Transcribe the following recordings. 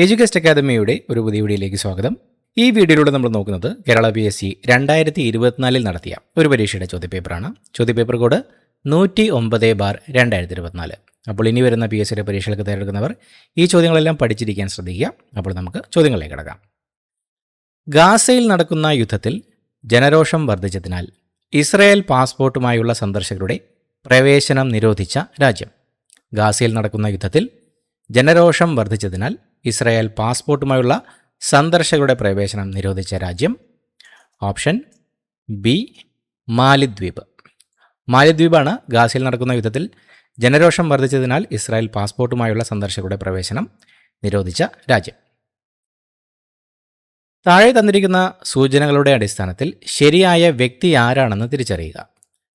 എഡ്യൂക്കേസ്റ്റ് അക്കാദമിയുടെ ഒരു പുതിയ വീഡിയോയിലേക്ക് സ്വാഗതം. ഈ വീഡിയോയിലൂടെ നമ്മൾ നോക്കുന്നത് കേരള PSC 2024 നടത്തിയ ഒരു പരീക്ഷയുടെ ചോദ്യപേപ്പറാണ്. ചോദ്യപേപ്പർ കോഡ് 109/2024. അപ്പോൾ ഇനി വരുന്ന PSCയുടെ പരീക്ഷകൾക്ക് തയ്യാറെടുക്കുന്നവർ ഈ ചോദ്യങ്ങളെല്ലാം പഠിച്ചിരിക്കാൻ ശ്രദ്ധിക്കുക. അപ്പോൾ നമുക്ക് ചോദ്യങ്ങളിലേക്ക് കടക്കാം. ഗാസയിൽ നടക്കുന്ന യുദ്ധത്തിൽ ജനരോഷം വർദ്ധിച്ചതിനാൽ ഇസ്രായേൽ പാസ്പോർട്ടുമായുള്ള സന്ദർശകരുടെ പ്രവേശനം നിരോധിച്ച രാജ്യം. ഗാസയിൽ നടക്കുന്ന യുദ്ധത്തിൽ ജനരോഷം വർദ്ധിച്ചതിനാൽ ഇസ്രായേൽ പാസ്പോർട്ടുമായുള്ള സന്ദർശകരുടെ പ്രവേശനം നിരോധിച്ച രാജ്യം. ഓപ്ഷൻ ബി മാലിദ്വീപ്. മാലിദ്വീപാണ് ഗാസയിൽ നടക്കുന്ന യുദ്ധത്തിൽ ജനരോഷം വർദ്ധിച്ചതിനാൽ ഇസ്രായേൽ പാസ്പോർട്ടുമായുള്ള സന്ദർശകരുടെ പ്രവേശനം നിരോധിച്ച രാജ്യം. താഴെ തന്നിരിക്കുന്ന സൂചനകളുടെ അടിസ്ഥാനത്തിൽ ശരിയായ വ്യക്തി ആരാണെന്ന് തിരിച്ചറിയുക.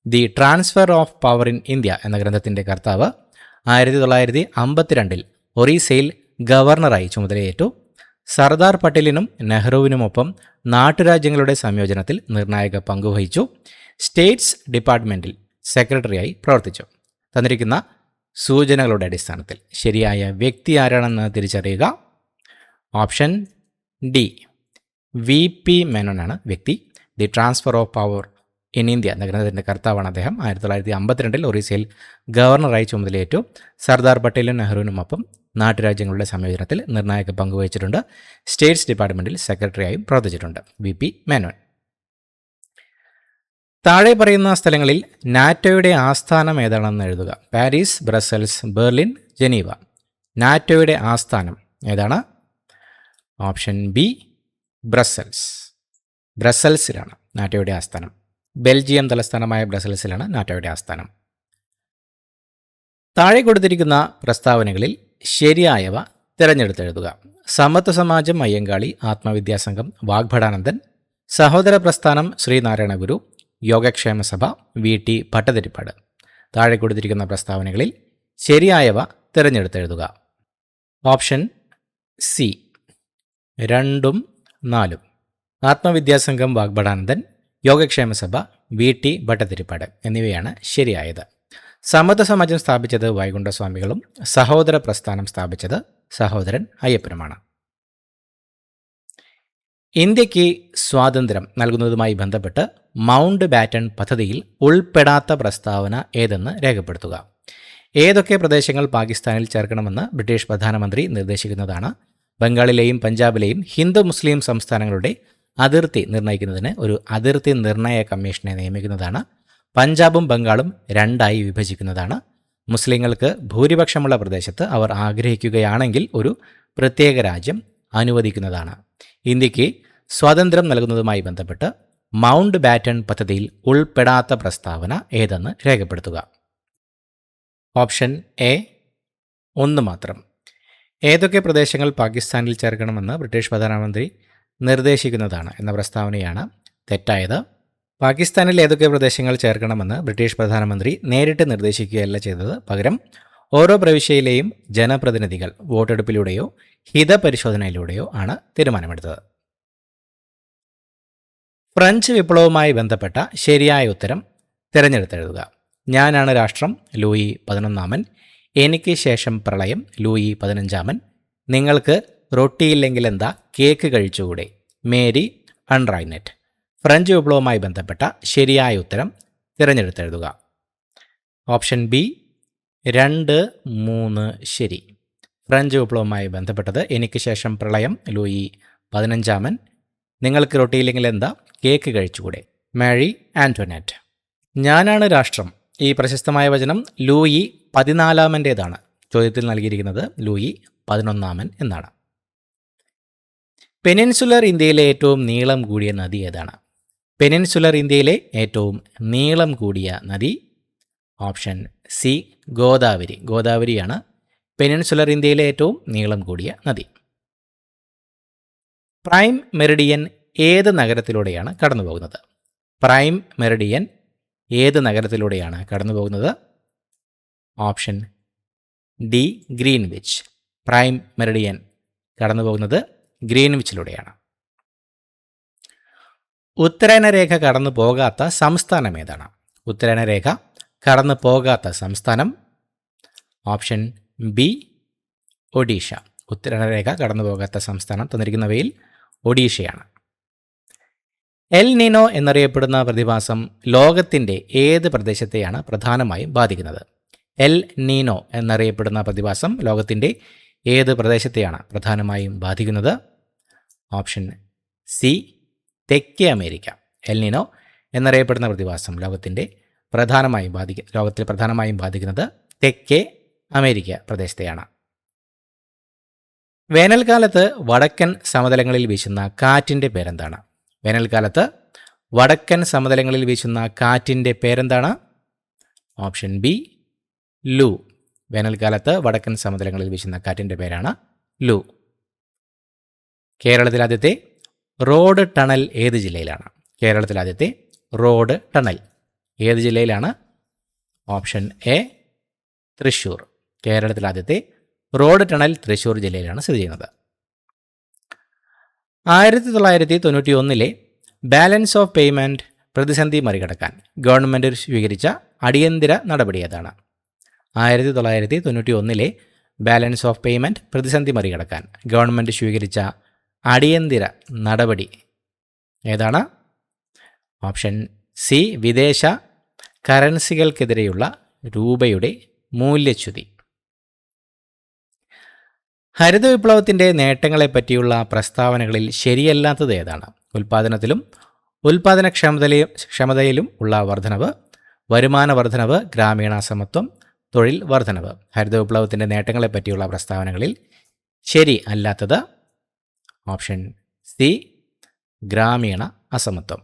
The transfer of power in India എന്ന ഗ്രന്ഥത്തിൻ്റെ കർത്താവ് 1952 ഒറീസയിൽ ഗവർണറായി ചുമതലയേറ്റു. സർദാർ പട്ടേലിനും നെഹ്റുവിനുമൊപ്പം നാട്ടുരാജ്യങ്ങളുടെ സംയോജനത്തിൽ നിർണായക പങ്കുവഹിച്ചു. സ്റ്റേറ്റ്സ് ഡിപ്പാർട്ട്മെൻറ്റിൽ സെക്രട്ടറിയായി പ്രവർത്തിച്ചു. തന്നിരിക്കുന്ന സൂചനകളുടെ അടിസ്ഥാനത്തിൽ ശരിയായ വ്യക്തി ആരാണെന്ന് തിരിച്ചറിയുക. ഓപ്ഷൻ ഡി VP മേനോനാണ് വ്യക്തി. The transfer of power in India എന്ന ഗ്രന്ഥത്തിൻ്റെ കർത്താവാണ് അദ്ദേഹം. 1952 ഒറീസയിൽ ഗവർണറായി ചുമതലയേറ്റു. സർദാർ പട്ടേലും നെഹ്റുവിനുമൊപ്പം നാട്ടുരാജ്യങ്ങളുടെ സംയോജനത്തിൽ നിർണായക പങ്കുവഹിച്ചിട്ടുണ്ട്. സ്റ്റേറ്റ്സ് ഡിപ്പാർട്ട്മെൻറ്റിൽ സെക്രട്ടറിയായും പ്രവർത്തിച്ചിട്ടുണ്ട്. VP മേനോൻ. താഴെ പറയുന്ന സ്ഥലങ്ങളിൽ നാറ്റോയുടെ ആസ്ഥാനം ഏതാണെന്ന് എഴുതുക. Paris, Brussels, Berlin, Geneva. നാറ്റോയുടെ ആസ്ഥാനം ഏതാണ്? Option B Brussels. ബ്രസൽസിലാണ് നാറ്റോയുടെ ആസ്ഥാനം. ബെൽജിയം തലസ്ഥാനമായ ബ്രസൽസിലാണ് നാറ്റോയുടെ ആസ്ഥാനം. താഴെ കൊടുത്തിരിക്കുന്ന പ്രസ്താവനകളിൽ ശരിയായവ തിരഞ്ഞെടുത്തെഴുതുക. സമത്വ സമാജം അയ്യങ്കാളി, ആത്മവിദ്യാസംഘം വാഗ്ഭടാനന്ദൻ, സഹോദര പ്രസ്ഥാനം ശ്രീനാരായണ ഗുരു, യോഗക്ഷേമ സഭ VT ഭട്ടതിരിപ്പാട്. താഴെ കൊടുത്തിരിക്കുന്ന പ്രസ്താവനകളിൽ ശരിയായവ തിരഞ്ഞെടുത്തെഴുതുക. ഓപ്ഷൻ സി 2ഉം 4ഉം. ആത്മവിദ്യാസംഘം വാഗ്ഭടാനന്ദൻ, യോഗക്ഷേമ സഭ VT ഭട്ടതിരിപ്പാട് എന്നിവയാണ് ശരിയായത്. സമത്വ സമാജം സ്ഥാപിച്ചത് വൈകുണ്ഠസ്വാമികളും സഹോദര പ്രസ്ഥാനം സ്ഥാപിച്ചത് സഹോദരൻ അയ്യപ്പനുമാണ്. ഇന്ത്യക്ക് സ്വാതന്ത്ര്യം നൽകുന്നതുമായി ബന്ധപ്പെട്ട് മൗണ്ട് ബാറ്റൺ പദ്ധതിയിൽ ഉൾപ്പെടാത്ത പ്രസ്താവന ഏതെന്ന് രേഖപ്പെടുത്തുക. ഏതൊക്കെ പ്രദേശങ്ങൾ പാകിസ്ഥാനിൽ ചേർക്കണമെന്ന് ബ്രിട്ടീഷ് പ്രധാനമന്ത്രി നിർദ്ദേശിക്കുന്നതാണ്. ബംഗാളിലെയും പഞ്ചാബിലെയും ഹിന്ദു മുസ്ലിം സംസ്ഥാനങ്ങളുടെ അതിർത്തി നിർണ്ണയിക്കുന്നതിന് ഒരു അതിർത്തി നിർണയ കമ്മീഷനെ നിയമിക്കുന്നതാണ്. പഞ്ചാബും ബംഗാളും 2ആയി വിഭജിക്കുന്നതാണ്. മുസ്ലിങ്ങൾക്ക് ഭൂരിപക്ഷമുള്ള പ്രദേശത്ത് അവർ ആഗ്രഹിക്കുകയാണെങ്കിൽ ഒരു പ്രത്യേക രാജ്യം അനുവദിക്കുന്നതാണ്. ഇന്ത്യക്ക് സ്വാതന്ത്ര്യം നൽകുന്നതുമായി ബന്ധപ്പെട്ട് മൗണ്ട് ബാറ്റൺ പദ്ധതിയിൽ ഉൾപ്പെടാത്ത പ്രസ്താവന ഏതെന്ന് രേഖപ്പെടുത്തുക. ഓപ്ഷൻ എ 1 മാത്രം. ഏതൊക്കെ പ്രദേശങ്ങൾ പാകിസ്ഥാനിൽ ചേർക്കണമെന്ന് ബ്രിട്ടീഷ് പ്രധാനമന്ത്രി നിർദ്ദേശിക്കുന്നതാണ് എന്ന പ്രസ്താവനയാണ് തെറ്റായത്. പാകിസ്ഥാനിൽ ഏതൊക്കെ പ്രദേശങ്ങൾ ചേർക്കണമെന്ന് ബ്രിട്ടീഷ് പ്രധാനമന്ത്രി നേരിട്ട് നിർദ്ദേശിക്കുകയല്ല ചെയ്തത്. പകരം ഓരോ പ്രവിശ്യയിലെയും ജനപ്രതിനിധികൾ വോട്ടെടുപ്പിലൂടെയോ ഹിതപരിശോധനയിലൂടെയോ ആണ് തീരുമാനമെടുത്തത്. ഫ്രഞ്ച് വിപ്ലവവുമായി ബന്ധപ്പെട്ട ശരിയായ ഉത്തരം തിരഞ്ഞെടുത്തെഴുതുക. ഞാനാണ് രാഷ്ട്രം ലൂയി 11 എനിക്ക് ശേഷം പ്രളയം ലൂയി 15. നിങ്ങൾക്ക് റൊട്ടിയില്ലെങ്കിൽ എന്താ കേക്ക് കഴിച്ചുകൂടെ മേരി അൺറൈനെറ്റ്. ഫ്രഞ്ച് വിപ്ലവവുമായി ബന്ധപ്പെട്ട ശരിയായ ഉത്തരം തിരഞ്ഞെടുത്തെഴുതുക. ഓപ്ഷൻ ബി 2, 3 ശരി. ഫ്രഞ്ച് വിപ്ലവവുമായി ബന്ധപ്പെട്ടത് എനിക്ക് ശേഷം പ്രളയം ലൂയി 15. നിങ്ങൾക്ക് റൊട്ടിയില്ലെങ്കിൽ എന്താ കേക്ക് കഴിച്ചുകൂടെ മാരി ആന്റോനെറ്റ്. ഞാനാണ് രാഷ്ട്രം ഈ പ്രശസ്തമായ വചനം ലൂയി 14 ചോദ്യത്തിൽ നൽകിയിരിക്കുന്നത് ലൂയി 11 എന്നാണ്. പെനിൻസുലർ ഇന്ത്യയിലെ ഏറ്റവും നീളം കൂടിയ നദി ഏതാണ്? പെനിൻസുലർ ഇന്ത്യയിലെ ഏറ്റവും നീളം കൂടിയ നദി. Option C Godavari. ഗോദാവരിയാണ് പെനിൻസുലർ ഇന്ത്യയിലെ ഏറ്റവും നീളം കൂടിയ നദി. പ്രൈം മെറിഡിയൻ ഏത് നഗരത്തിലൂടെയാണ് കടന്നുപോകുന്നത്? പ്രൈം മെറിഡിയൻ ഏത് നഗരത്തിലൂടെയാണ് കടന്നുപോകുന്നത്? Option D Greenwich. Prime Meridian കടന്നുപോകുന്നത് ഗ്രീൻവിച്ചിലൂടെയാണ്. ഉത്തരായനരേഖ കടന്നു പോകാത്ത സംസ്ഥാനം ഏതാണ്? ഉത്തരായനരേഖ കടന്നു പോകാത്ത സംസ്ഥാനം. Option B Odisha. ഉത്തരരേഖ കടന്നുപോകാത്ത സംസ്ഥാനം തന്നിരിക്കുന്നവയിൽ ഒഡീഷയാണ്. എൽ നീനോ എന്നറിയപ്പെടുന്ന പ്രതിഭാസം ലോകത്തിൻ്റെ ഏത് പ്രദേശത്തെയാണ് പ്രധാനമായും ബാധിക്കുന്നത്? എൽ നീനോ എന്നറിയപ്പെടുന്ന പ്രതിഭാസം ലോകത്തിൻ്റെ ഏത് പ്രദേശത്തെയാണ് പ്രധാനമായും ബാധിക്കുന്നത്? ഓപ്ഷൻ സി, തെക്കേ അമേരിക്ക. എൽ നീനോ എന്നറിയപ്പെടുന്ന പ്രതിഭാസം ലോകത്തിൽ പ്രധാനമായും ബാധിക്കുന്നത് തെക്കേ അമേരിക്ക പ്രദേശത്തെയാണ്. വേനൽക്കാലത്ത് വടക്കൻ സമതലങ്ങളിൽ വീശുന്ന കാറ്റിൻ്റെ പേരെന്താണ്? വേനൽക്കാലത്ത് വടക്കൻ സമതലങ്ങളിൽ വീശുന്ന കാറ്റിൻ്റെ പേരെന്താണ്? ഓപ്ഷൻ ബി, ലൂ. വേനൽക്കാലത്ത് വടക്കൻ സമതലങ്ങളിൽ വീശുന്ന കാറ്റിൻ്റെ പേരാണ് ലൂ. കേരളത്തിലാദ്യത്തെ റോഡ് ടണൽ ഏത് ജില്ലയിലാണ്? കേരളത്തിലാദ്യത്തെ റോഡ് ടണൽ ഏത് ജില്ലയിലാണ്? Option A, Thrissur. കേരളത്തിലാദ്യത്തെ റോഡ് ടണൽ തൃശ്ശൂർ ജില്ലയിലാണ് സ്ഥിതി ചെയ്യുന്നത്. 1991 ബാലൻസ് ഓഫ് പേയ്മെൻറ്റ് പ്രതിസന്ധി മറികടക്കാൻ ഗവൺമെൻറ് സ്വീകരിച്ച അടിയന്തര നടപടി ഏതാണ്? 1991 ബാലൻസ് ഓഫ് പേയ്മെൻറ്റ് പ്രതിസന്ധി മറികടക്കാൻ ഗവൺമെൻറ് സ്വീകരിച്ച അടിയന്തര നടപടി ഏതാണ്? ഓപ്ഷൻ സി, വിദേശ കറൻസികൾക്കെതിരെയുള്ള രൂപയുടെ മൂല്യച്യുതി. ഹരിത വിപ്ലവത്തിൻ്റെ നേട്ടങ്ങളെപ്പറ്റിയുള്ള പ്രസ്താവനകളിൽ ശരിയല്ലാത്തത് ഏതാണ്? ഉൽപ്പാദനത്തിലും ഉൽപ്പാദനക്ഷമതയിലും ഉള്ള വർധനവ്, വരുമാന വർധനവ്, ഗ്രാമീണ സമത്വം, തൊഴിൽ വർധനവ്. ഹരിത വിപ്ലവത്തിൻ്റെ നേട്ടങ്ങളെപ്പറ്റിയുള്ള പ്രസ്താവനകളിൽ ശരി അല്ലാത്തത് ഓപ്ഷൻ സി, ഗ്രാമീണ അസമത്വം.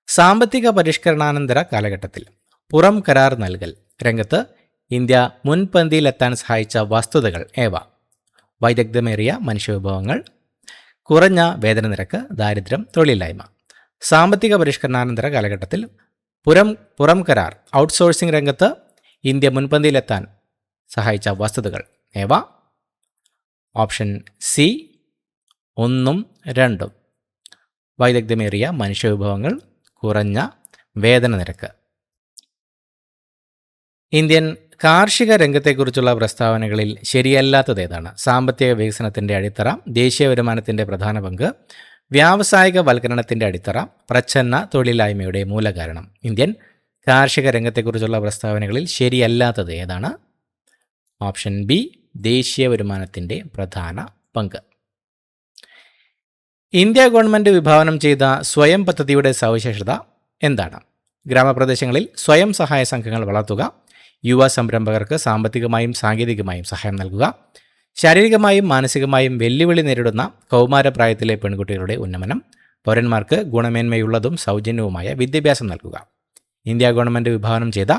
സാമ്പത്തിക പരിഷ്കരണാനന്തര കാലഘട്ടത്തിൽ പുറം കരാർ നൽകൽ രംഗത്ത് ഇന്ത്യ മുൻപന്തിയിലെത്താൻ സഹായിച്ച വസ്തുതകൾ ഏവ? വൈദഗ്ധ്യമേറിയ മനുഷ്യവിഭവങ്ങൾ, കുറഞ്ഞ വേതന നിരക്ക്, ദാരിദ്ര്യം, തൊഴിലില്ലായ്മ. സാമ്പത്തിക പരിഷ്കരണാനന്തര കാലഘട്ടത്തിൽ പുറം കരാർ ഔട്ട്സോഴ്സിംഗ് രംഗത്ത് ഇന്ത്യ മുൻപന്തിയിലെത്താൻ സഹായിച്ച വസ്തുതകൾ ഏവ? Option C, 1ഉം 2ഉം. വൈദഗ്ധ്യമേറിയ മനുഷ്യവിഭവങ്ങൾ, കുറഞ്ഞ വേതന നിരക്ക്. ഇന്ത്യൻ കാർഷിക രംഗത്തെക്കുറിച്ചുള്ള പ്രസ്താവനകളിൽ ശരിയല്ലാത്തത് ഏതാണ്? സാമ്പത്തിക വികസനത്തിൻ്റെ അടിത്തറ, ദേശീയ വരുമാനത്തിൻ്റെ പ്രധാന പങ്ക്, വ്യാവസായിക വൽക്കരണത്തിൻ്റെ അടിത്തറ, പ്രച്ഛന്ന തൊഴിലില്ലായ്മയുടെ മൂലകാരണം. ഇന്ത്യൻ കാർഷിക രംഗത്തെക്കുറിച്ചുള്ള പ്രസ്താവനകളിൽ ശരിയല്ലാത്തത് ഏതാണ്? ഓപ്ഷൻ ബി, ദേശീയ വരുമാനത്തിൻ്റെ പ്രധാന പങ്ക്. ഇന്ത്യ ഗവൺമെൻറ് വിഭാവനം ചെയ്ത സ്വയം പദ്ധതിയുടെ സവിശേഷത എന്താണ്? ഗ്രാമപ്രദേശങ്ങളിൽ സ്വയം സഹായ സംഘങ്ങൾ വളർത്തുക, യുവ സംരംഭകർക്ക് സാമ്പത്തികമായും സാങ്കേതികമായും സഹായം നൽകുക, ശാരീരികമായും മാനസികമായും വെല്ലുവിളി നേരിടുന്ന കൗമാരപ്രായത്തിലെ പെൺകുട്ടികളുടെ ഉന്നമനം, പൗരന്മാർക്ക് ഗുണമേന്മയുള്ളതും സൗജന്യവുമായ വിദ്യാഭ്യാസം നൽകുക. ഇന്ത്യ ഗവൺമെൻറ് വിഭാവനം ചെയ്ത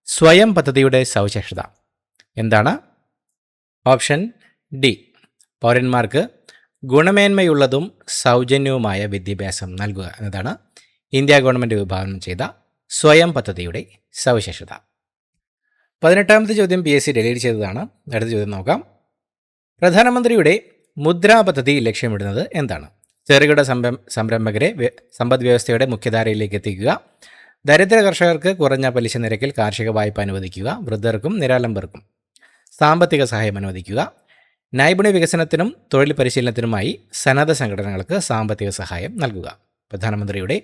സ്വയം പദ്ധതിയുടെ സവിശേഷത എന്താണ്? ഓപ്ഷൻ ഡി, പൗരന്മാർക്ക് ഗുണമേന്മയുള്ളതും സൗജന്യവുമായ വിദ്യാഭ്യാസം നൽകുക എന്നതാണ് ഇന്ത്യ ഗവൺമെൻറ് വിഭാവനം ചെയ്ത സ്വയം പദ്ധതിയുടെ സവിശേഷത. 18ാമത്തെ ചോദ്യം PSC ഡിലീറ്റ് ചെയ്തതാണ്. അടുത്ത ചോദ്യം നോക്കാം. പ്രധാനമന്ത്രിയുടെ മുദ്രാ പദ്ധതി ലക്ഷ്യമിടുന്നത് എന്താണ്? ചെറുകിട സംരംഭകരെ സമ്പദ് വ്യവസ്ഥയുടെ മുഖ്യധാരയിലേക്ക് എത്തിക്കുക, ദരിദ്ര കർഷകർക്ക് കുറഞ്ഞ പലിശ നിരക്കിൽ കാർഷിക വായ്പ അനുവദിക്കുക, വൃദ്ധർക്കും നിരാലംബർക്കും സാമ്പത്തിക സഹായം അനുവദിക്കുക, നൈപുണ്യ വികസനത്തിനും തൊഴിൽ പരിശീലനത്തിനുമായി സന്നദ്ധ സംഘടനകൾക്ക് സാമ്പത്തിക സഹായം നൽകുക. പ്രധാനമന്ത്രിയുടെ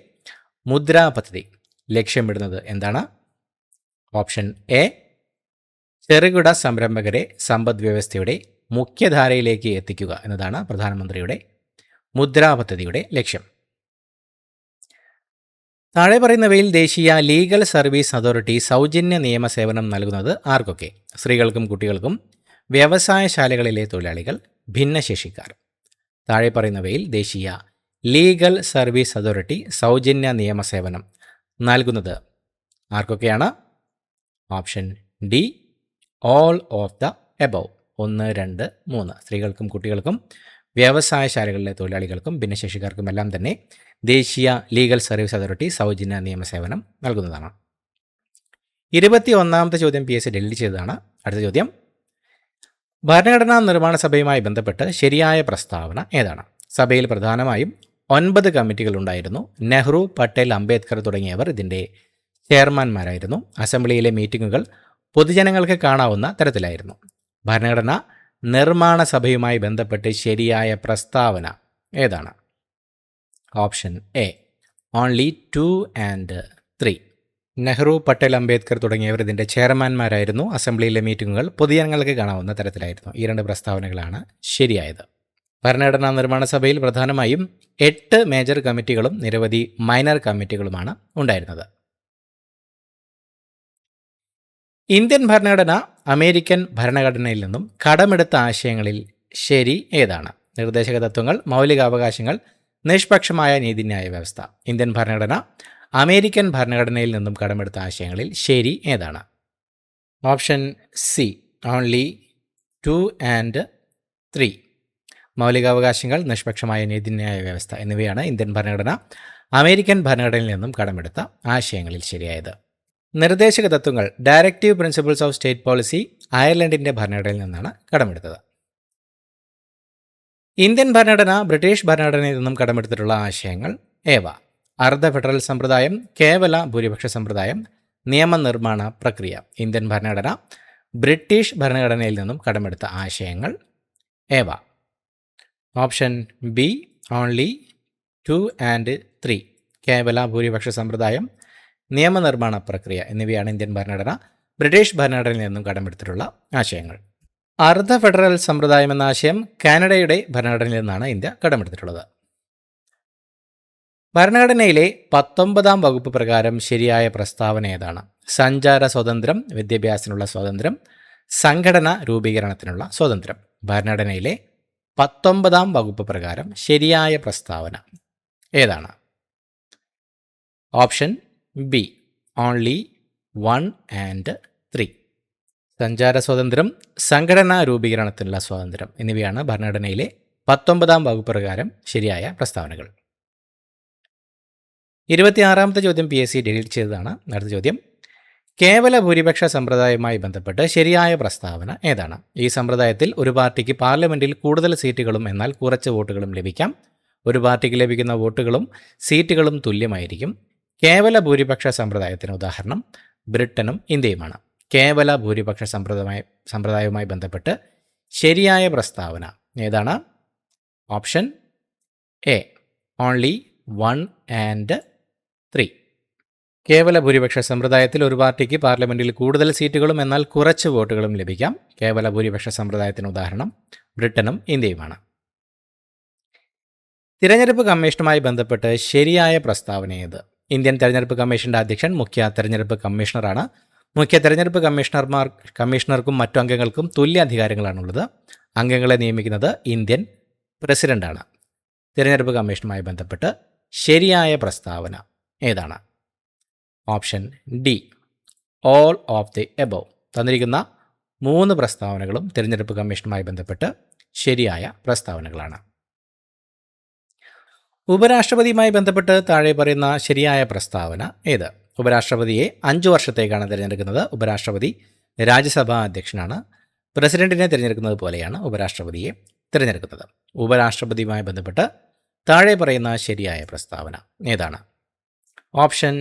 മുദ്രാ പദ്ധതി ലക്ഷ്യമിടുന്നത് എന്താണ്? ഓപ്ഷൻ എ, ചെറുകിട സംരംഭകരെ സമ്പദ് വ്യവസ്ഥയുടെ മുഖ്യധാരയിലേക്ക് എത്തിക്കുക എന്നതാണ് പ്രധാനമന്ത്രിയുടെ മുദ്രാ പദ്ധതിയുടെ ലക്ഷ്യം. താഴെ പറയുന്നവയിൽ ദേശീയ ലീഗൽ സർവീസ് അതോറിറ്റി സൗജന്യ നിയമ സേവനം നൽകുന്നത് ആർക്കൊക്കെ? സ്ത്രീകൾക്കും കുട്ടികൾക്കും, വ്യവസായശാലകളിലെ തൊഴിലാളികൾ, ഭിന്നശേഷിക്കാർ. താഴെ പറയുന്നവയിൽ ദേശീയ ലീഗൽ സർവീസ് അതോറിറ്റി സൗജന്യ നിയമ സേവനം നൽകുന്നത് ആർക്കൊക്കെയാണ്? Option D, all of the above. 1, 2, 3. സ്ത്രീകൾക്കും കുട്ടികൾക്കും, വ്യവസായശാലകളിലെ തൊഴിലാളികൾക്കും, ഭിന്നശേഷിക്കാർക്കും എല്ലാം തന്നെ ദേശീയ ലീഗൽ സർവീസ് അതോറിറ്റി സൗജന്യ നിയമസേവനം നൽകുന്നതാണ്. 21ാമത്തെ ചോദ്യം PSC ഡിലീറ്റ് ചെയ്തതാണ്. അടുത്ത ചോദ്യം, ഭരണഘടനാ നിർമ്മാണ സഭയുമായി ബന്ധപ്പെട്ട് ശരിയായ പ്രസ്താവന ഏതാണ്? സഭയിൽ പ്രധാനമായും 9 കമ്മിറ്റികൾ ഉണ്ടായിരുന്നു. നെഹ്റു, പട്ടേൽ, അംബേദ്കർ തുടങ്ങിയവർ ഇതിൻ്റെ ചെയർമാൻമാരായിരുന്നു. അസംബ്ലിയിലെ മീറ്റിങ്ങുകൾ പൊതുജനങ്ങൾക്ക് കാണാവുന്ന തരത്തിലായിരുന്നു. ഭരണഘടന നിർമ്മാണ സഭയുമായി ബന്ധപ്പെട്ട് ശരിയായ പ്രസ്താവന ഏതാണ്? Option A only 2 and 3. Nehru, Patel, Ambedkar തുടങ്ങിയവർ ഇതിൻ്റെ ചെയർമാൻമാരായിരുന്നു. അസംബ്ലിയിലെ മീറ്റിങ്ങുകൾ പൊതുജനങ്ങൾക്ക് കാണാവുന്ന തരത്തിലായിരുന്നു. ഈ 2 പ്രസ്താവനകളാണ് ശരിയായത്. ഭരണഘടനാ നിർമ്മാണ സഭയിൽ പ്രധാനമായും 8 മേജർ കമ്മിറ്റികളും നിരവധി മൈനർ കമ്മിറ്റികളുമാണ് ഉണ്ടായിരുന്നത്. ഇന്ത്യൻ ഭരണഘടന അമേരിക്കൻ ഭരണഘടനയിൽ നിന്നും കടമെടുത്ത ആശയങ്ങളിൽ ശരി ഏതാണ്? നിർദ്ദേശക തത്വങ്ങൾ, മൗലികാവകാശങ്ങൾ, നിഷ്പക്ഷമായ നീതിന്യായ വ്യവസ്ഥ. ഇന്ത്യൻ ഭരണഘടന അമേരിക്കൻ ഭരണഘടനയിൽ നിന്നും കടമെടുത്ത ആശയങ്ങളിൽ ശരി ഏതാണ്? Option C only 2 and 3. മൗലികാവകാശങ്ങൾ, നിഷ്പക്ഷമായ നീതിന്യായ വ്യവസ്ഥ എന്നിവയാണ് ഇന്ത്യൻ ഭരണഘടന അമേരിക്കൻ ഭരണഘടനയിൽ നിന്നും കടമെടുത്ത ആശയങ്ങളിൽ ശരിയായത്. നിർദ്ദേശക തത്വങ്ങൾ, directive principles of state policy അയർലൻഡിൻ്റെ ഭരണഘടനയിൽ നിന്നാണ് കടമെടുത്തത്. ഇന്ത്യൻ ഭരണഘടന ബ്രിട്ടീഷ് ഭരണഘടനയിൽ നിന്നും കടമെടുത്തിട്ടുള്ള ആശയങ്ങൾ ഏവ? അർദ്ധ ഫെഡറൽ സമ്പ്രദായം, കേവല ഭൂരിപക്ഷ സമ്പ്രദായം, നിയമനിർമ്മാണ പ്രക്രിയ. ഇന്ത്യൻ ഭരണഘടന ബ്രിട്ടീഷ് ഭരണഘടനയിൽ നിന്നും കടമെടുത്ത ആശയങ്ങൾ ഏവ? Option B only 2 and 3. കേവല ഭൂരിപക്ഷ സമ്പ്രദായം, നിയമനിർമ്മാണ പ്രക്രിയ എന്നിവയാണ് ഇന്ത്യൻ ഭരണഘടന ബ്രിട്ടീഷ് ഭരണഘടനയിൽ നിന്നും കടമെടുത്തിട്ടുള്ള ആശയങ്ങൾ. അർദ്ധ ഫെഡറൽ സമ്പ്രദായം എന്ന ആശയം കാനഡയുടെ ഭരണഘടനയിൽ നിന്നാണ് ഇന്ത്യ കടമെടുത്തിട്ടുള്ളത്. ഭരണഘടനയിലെ 19-ാം വകുപ്പ് പ്രകാരം ശരിയായ പ്രസ്താവന ഏതാണ്? സഞ്ചാര സ്വാതന്ത്ര്യം, വിദ്യാഭ്യാസത്തിനുള്ള സ്വാതന്ത്ര്യം, സംഘടന രൂപീകരണത്തിനുള്ള സ്വാതന്ത്ര്യം. ഭരണഘടനയിലെ 19-ാം വകുപ്പ് പ്രകാരം ശരിയായ പ്രസ്താവന ഏതാണ്? Option B only 1 and 3. സഞ്ചാര സ്വാതന്ത്ര്യം, സംഘടനാ രൂപീകരണത്തിനുള്ള സ്വാതന്ത്ര്യം എന്നിവയാണ് ഭരണഘടനയിലെ 19-ാം വകുപ്പ് പ്രകാരം ശരിയായ പ്രസ്താവനകൾ. 26ാമത്തെ ചോദ്യം PSC ഡിലീറ്റ് ചെയ്തതാണ്. അടുത്ത ചോദ്യം, കേവല ഭൂരിപക്ഷ സമ്പ്രദായവുമായി ബന്ധപ്പെട്ട് ശരിയായ പ്രസ്താവന ഏതാണ്? ഈ സമ്പ്രദായത്തിൽ ഒരു പാർട്ടിക്ക് പാർലമെൻറ്റിൽ കൂടുതൽ സീറ്റുകളും എന്നാൽ കുറച്ച് വോട്ടുകളും ലഭിക്കാം. ഒരു പാർട്ടിക്ക് ലഭിക്കുന്ന വോട്ടുകളും സീറ്റുകളും തുല്യമായിരിക്കും. കേവല ഭൂരിപക്ഷ സമ്പ്രദായത്തിന് ഉദാഹരണം ബ്രിട്ടനും ഇന്ത്യയുമാണ്. കേവല ഭൂരിപക്ഷ സമ്പ്രദായവുമായി ബന്ധപ്പെട്ട് ശരിയായ പ്രസ്താവന ഏതാണ്? Option A only 1 and 3. കേവല ഭൂരിപക്ഷ സമ്പ്രദായത്തിൽ ഒരു പാർട്ടിക്ക് പാർലമെൻറ്റിൽ കൂടുതൽ സീറ്റുകളും എന്നാൽ കുറച്ച് വോട്ടുകളും ലഭിക്കാം. കേവല ഭൂരിപക്ഷ സമ്പ്രദായത്തിന് ഉദാഹരണം ബ്രിട്ടനും ഇന്ത്യയുമാണ്. തിരഞ്ഞെടുപ്പ് കമ്മീഷനുമായി ബന്ധപ്പെട്ട് ശരിയായ പ്രസ്താവന ഏത്? ഇന്ത്യൻ തെരഞ്ഞെടുപ്പ് കമ്മീഷന്റെ അധ്യക്ഷൻ മുഖ്യ തെരഞ്ഞെടുപ്പ് കമ്മീഷണറാണ്. മുഖ്യ തെരഞ്ഞെടുപ്പ് കമ്മീഷണർക്കും മറ്റു അംഗങ്ങൾക്കും തുല്യ അധികാരങ്ങളാണുള്ളത്. അംഗങ്ങളെ നിയമിക്കുന്നത് ഇന്ത്യൻ പ്രസിഡന്റാണ്. തിരഞ്ഞെടുപ്പ് കമ്മീഷനുമായി ബന്ധപ്പെട്ട് ശരിയായ പ്രസ്താവന ഏതാണ്? Option D all of the above. തന്നിരിക്കുന്ന 3 പ്രസ്താവനകളും തിരഞ്ഞെടുപ്പ് കമ്മീഷനുമായി ബന്ധപ്പെട്ട് ശരിയായ പ്രസ്താവനകളാണ്. ഉപരാഷ്ട്രപതിയുമായി ബന്ധപ്പെട്ട് താഴെ പറയുന്ന ശരിയായ പ്രസ്താവന ഏത്? ഉപരാഷ്ട്രപതിയെ 5 വർഷത്തേക്കാണ് തിരഞ്ഞെടുക്കുന്നത്. ഉപരാഷ്ട്രപതി രാജ്യസഭാ അധ്യക്ഷനാണ്. പ്രസിഡന്റിനെ തിരഞ്ഞെടുക്കുന്നത് പോലെയാണ് ഉപരാഷ്ട്രപതിയെ തിരഞ്ഞെടുക്കുന്നത്. ഉപരാഷ്ട്രപതിയുമായി ബന്ധപ്പെട്ട് താഴെ പറയുന്ന ശരിയായ പ്രസ്താവന ഏതാണ്? Option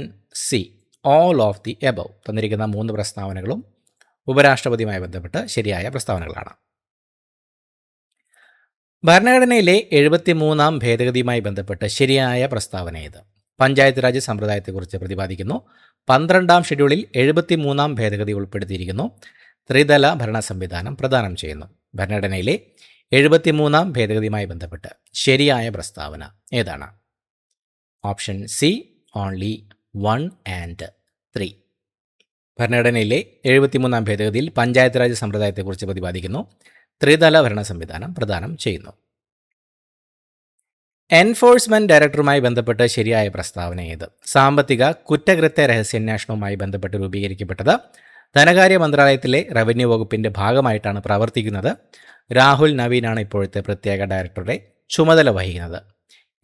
C all of the above. തന്നിരിക്കുന്ന 3 പ്രസ്താവനകളും ഉപരാഷ്ട്രപതിയുമായി ബന്ധപ്പെട്ട് ശരിയായ പ്രസ്താവനകളാണ്. ഭരണഘടനയിലെ 73-ാം ഭേദഗതിയുമായി ബന്ധപ്പെട്ട് ശരിയായ പ്രസ്താവന ഏത്? പഞ്ചായത്ത് രാജ് സമ്പ്രദായത്തെക്കുറിച്ച് പ്രതിപാദിക്കുന്നു. 12-ാം ഷെഡ്യൂളിൽ 73-ാം ഭേദഗതി ഉൾപ്പെടുത്തിയിരിക്കുന്നു. ത്രിതല ഭരണ സംവിധാനം പ്രദാനം ചെയ്യുന്നു. ഭരണഘടനയിലെ 73-ാം ഭേദഗതിയുമായി ബന്ധപ്പെട്ട് ശരിയായ പ്രസ്താവന ഏതാണ്? Option C only 1 and 3. ഭരണഘടനയിലെ 73-ാം ഭേദഗതിയിൽ പഞ്ചായത്ത് രാജ് സമ്പ്രദായത്തെക്കുറിച്ച് പ്രതിപാദിക്കുന്നു. ത്രിതല ഭരണ സംവിധാനം പ്രദാനം ചെയ്യുന്നു. എൻഫോഴ്സ്മെന്റ് ഡയറക്ടറുമായി ബന്ധപ്പെട്ട് ശരിയായ പ്രസ്താവന ഏത്? സാമ്പത്തിക കുറ്റകൃത്യ രഹസ്യാന്വേഷണവുമായി ബന്ധപ്പെട്ട് രൂപീകരിക്കപ്പെട്ടത്. ധനകാര്യ മന്ത്രാലയത്തിലെ റവന്യൂ വകുപ്പിന്റെ ഭാഗമായിട്ടാണ് പ്രവർത്തിക്കുന്നത്. രാഹുൽ നവീനാണ് ഇപ്പോഴത്തെ പ്രത്യേക ഡയറക്ടറുടെ ചുമതല വഹിക്കുന്നത്.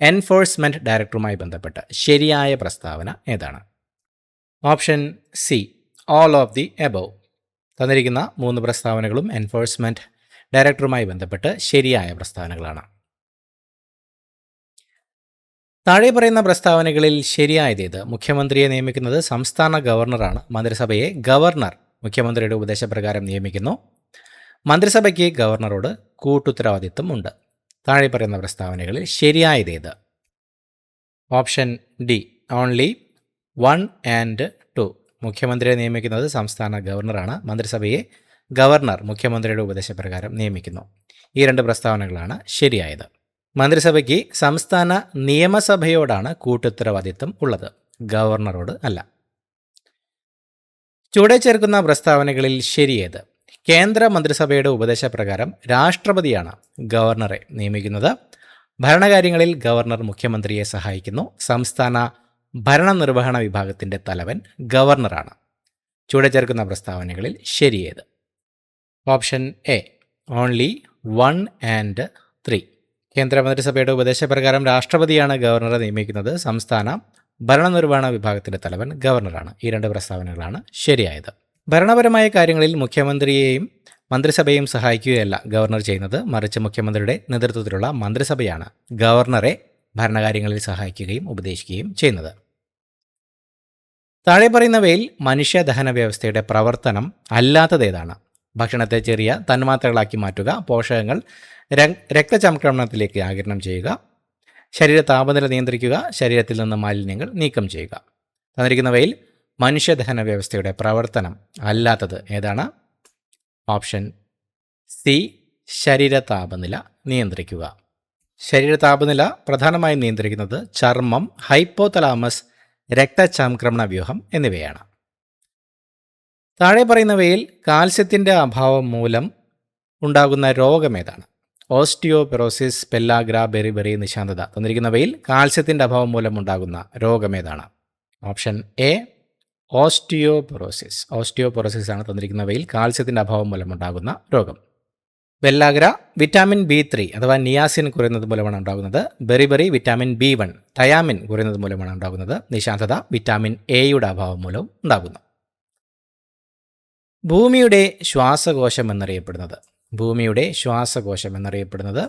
എൻഫോഴ്സ്മെന്റ് ഡയറക്ടറുമായി ബന്ധപ്പെട്ട് ശരിയായ പ്രസ്താവന ഏതാണ്? Option C all of the above. തന്നിരിക്കുന്ന 3 പ്രസ്താവനകളും എൻഫോഴ്സ്മെന്റ് ഡയറക്ടറുമായി ബന്ധപ്പെട്ട് ശരിയായ പ്രസ്താവനകളാണ്. താഴെ പറയുന്ന പ്രസ്താവനകളിൽ ശരിയായതേത്? മുഖ്യമന്ത്രിയെ നിയമിക്കുന്നത് സംസ്ഥാന ഗവർണറാണ്. മന്ത്രിസഭയെ ഗവർണർ മുഖ്യമന്ത്രിയുടെ ഉപദേശപ്രകാരം നിയമിക്കുന്നു. മന്ത്രിസഭയ്ക്ക് ഗവർണറോട് കൂട്ടുത്തരവാദിത്വം ഉണ്ട്. താഴെ പറയുന്ന പ്രസ്താവനകളിൽ ശരിയായതേത്? Option D, only 1 and 2. മുഖ്യമന്ത്രിയെ നിയമിക്കുന്നത് സംസ്ഥാന ഗവർണറാണ്. മന്ത്രിസഭയെ ഗവർണർ മുഖ്യമന്ത്രിയുടെ ഉപദേശപ്രകാരം നിയമിക്കുന്നു. ഈ 2 പ്രസ്താവനകളാണ് ശരിയായത്. മന്ത്രിസഭയ്ക്ക് സംസ്ഥാന നിയമസഭയോടാണ് കൂട്ടുത്തരവാദിത്വം ഉള്ളത്, ഗവർണറോട് അല്ല. ചുവടെ ചേർക്കുന്ന പ്രസ്താവനകളിൽ ശരിയേത്? കേന്ദ്ര മന്ത്രിസഭയുടെ ഉപദേശപ്രകാരം രാഷ്ട്രപതിയാണ് ഗവർണറെ നിയമിക്കുന്നത്. ഭരണകാര്യങ്ങളിൽ ഗവർണർ മുഖ്യമന്ത്രിയെ സഹായിക്കുന്നു. സംസ്ഥാന ഭരണനിർവഹണ വിഭാഗത്തിൻ്റെ തലവൻ ഗവർണറാണ്. ചുവടെ ചേർക്കുന്ന പ്രസ്താവനകളിൽ ശരിയേത്? Option A, only 1 and 3. കേന്ദ്ര മന്ത്രിസഭയുടെ ഉപദേശപ്രകാരം രാഷ്ട്രപതിയാണ് ഗവർണറെ നിയമിക്കുന്നത്. സംസ്ഥാന ഭരണനിർവഹണ വിഭാഗത്തിൻ്റെ തലവൻ ഗവർണറാണ്. ഈ 2 പ്രസ്താവനകളാണ് ശരിയായത്. ഭരണപരമായ കാര്യങ്ങളിൽ മുഖ്യമന്ത്രിയെയും മന്ത്രിസഭയെയും സഹായിക്കുകയല്ല ഗവർണർ ചെയ്യുന്നത്, മറിച്ച് മുഖ്യമന്ത്രിയുടെ നേതൃത്വത്തിലുള്ള മന്ത്രിസഭയാണ് ഗവർണറെ ഭരണകാര്യങ്ങളിൽ സഹായിക്കുകയും ഉപദേശിക്കുകയും ചെയ്യുന്നത്. താഴെ പറയുന്നവയിൽ മനുഷ്യദഹന വ്യവസ്ഥയുടെ പ്രവർത്തനം അല്ലാത്തതേതാണ്? ഭക്ഷണത്തെ ചെറിയ തന്മാത്രകളാക്കി മാറ്റുക, പോഷകങ്ങൾ രക്തചംക്രമണത്തിലേക്ക് ആഗിരണം ചെയ്യുക, ശരീര താപനില നിയന്ത്രിക്കുക, ശരീരത്തിൽ നിന്ന് മാലിന്യങ്ങൾ നീക്കം ചെയ്യുക. തന്നിരിക്കുന്നവയിൽ മനുഷ്യദഹന വ്യവസ്ഥയുടെ പ്രവർത്തനം അല്ലാത്തത് ഏതാണ്? ഓപ്ഷൻ സി, ശരീര താപനില നിയന്ത്രിക്കുക. ശരീര താപനില പ്രധാനമായും നിയന്ത്രിക്കുന്നത് ചർമ്മം, ഹൈപ്പോതലാമസ്, രക്തചംക്രമണ വ്യൂഹം എന്നിവയാണ്. താഴെ പറയുന്നവയിൽ കാൽസ്യത്തിൻ്റെ അഭാവം മൂലം ഉണ്ടാകുന്ന രോഗമേതാണ്? ഓസ്റ്റിയോപൊറോസിസ്, പെല്ലാഗ്ര, ബെറിബെറി, നിശാന്തത. തന്നിരിക്കുന്നവയിൽ കാൽസ്യത്തിൻ്റെ അഭാവം മൂലം ഉണ്ടാകുന്ന രോഗമേതാണ്? Option A, osteoporosis. ഓസ്റ്റിയോപൊറോസിസ് ആണ് തന്നിരിക്കുന്നവയിൽ കാൽസ്യത്തിൻ്റെ അഭാവം മൂലമുണ്ടാകുന്ന രോഗം. പെല്ലാഗ്ര വിറ്റാമിൻ B3 അഥവാ നിയാസിൻ കുറയുന്നത് മൂലമാണ് ഉണ്ടാകുന്നത്. ബെറിബെറി വിറ്റാമിൻ B1, തയാമിൻ കുറയുന്നത് മൂലമാണ് ഉണ്ടാകുന്നത്. നിശാന്തത വിറ്റാമിൻ എയുടെ അഭാവം മൂലം ഉണ്ടാകുന്നു. ഭൂമിയുടെ ശ്വാസകോശം എന്നറിയപ്പെടുന്നത്? ഭൂമിയുടെ ശ്വാസകോശം എന്നറിയപ്പെടുന്നത്